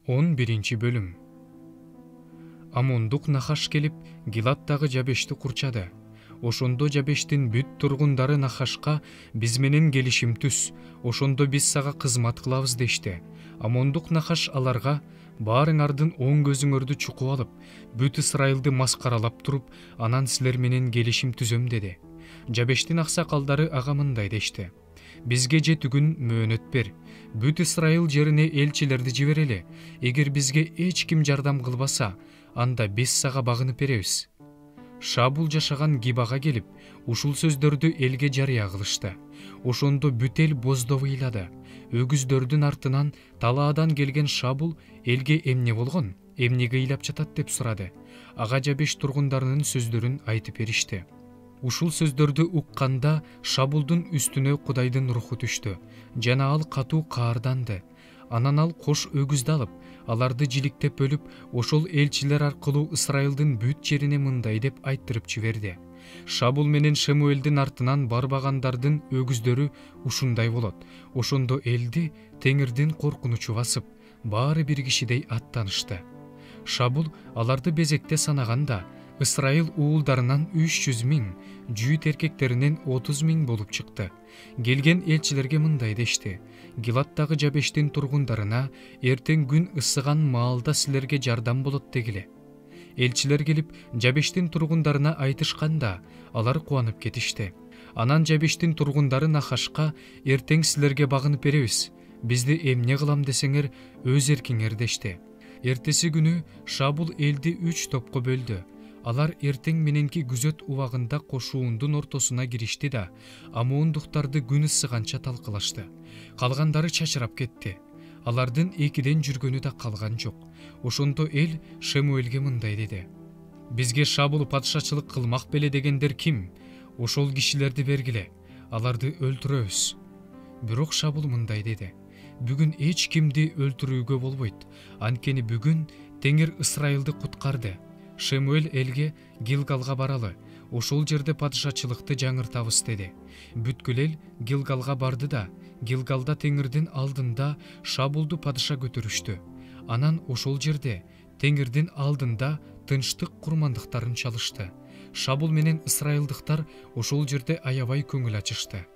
11 бөлүм. Амондук Нахаш келип, Гилаттагы Жабешти курчады. Ошондо Жабештин бүт тургундары Нахашка биз менен келишим түз, ошондо биз сага кызмат кылабыз дешти. Амондук Нахаш аларга: баарыңардын оң көзүңөрдү чукуп алып, бүт Исрайылды маскаралап туруп, анан силер менен келишим түзөм деди. Жабештин аксакалдары ага мындай дешти: бизге 7 күн мөөнөт бер. Бүт Исрайыл жерине элчилерди жиберели. Эгер бизге эч ким жардам кылбаса, анда биз сага багынып беребиз. Шабул жашаган Гибага келип, ушул сөздөрдү элге жарыя кылышты. Ошондо бүт эл боздоп ыйлады. Өгүздөрдүн артынан талаадан келген Шабул элге эмне болгон, эмнеге ыйлап жатат деп сурады. Ага Жабеш тургундарынын сөздөрүн айтып беришти. Ушул сөздөрдү укканда Шабулдун үстүнө Кудайдын руху түштү, жана ал катуу каарданды. Анан ал кош өгүздү алып, аларды жиликтеп бөлүп, ошол элчилер аркылуу Исрайылдын бүт жерине мындай деп айттырып жиберди: Шабул менен Шемуэлдин артынан барбагандардын өгүздөрү ушундай болот. Ошондо элди теңирдин коркунучу басып, баары бир кишидей аттанышты. Шабул аларды безекте санаганда, Исрайыл уулдарынан 300 000, жүйүт эркектеринен 30 000 болуп чыкты. Келген элчилерге мындай дешти: Гилаттагы Жабештин тургундарына эртең күн ысыган маалда силерге жардам болот дегиле. Элчилер келип, Жабештин тургундарына айтышканда, алар кубанып кетишти. Анан Жабештин тургундары Нахашка: эртең силерге багынып беребиз, бизди эмне кылам десеңер, өз эркиңер дешти. Эртеси күнү Шабул элди 3 топко бөлдү. Алар эртең мененки күзөт убагында кошуундун ортосуна киришти да, амоондуктарды күн ысыганча талкылашты. Калгандары чачырап кетти. Алардын экиден жүргөнү да калган жок. Ошондо эл Шемуэлге мындай деди: бизге Шабул падышачылык кылмак беле дегендер ким? Ошол кишилерди бергиле, аларды өлтүрөбүз. Бирок Шабул мындай деди: бүгүн эч кимди өлтүрүүгө болбойт, анткени бүгүн Теңир Исрайылды куткарды. Шемуэл элге: Гилгалга баралы, ошол жерде падышачылыкты жаңыртабыз деди. Бүткүл эл Гилгалга барды да, Гилгалда Теңирдин алдында Шабулду падыша көтөрүштү. Анан ошол жерде Теңирдин алдында тынчтык курмандыктарын чалышты. Шабул менен Исрайылдыктар ошол жерде аябай көңүл ачышты.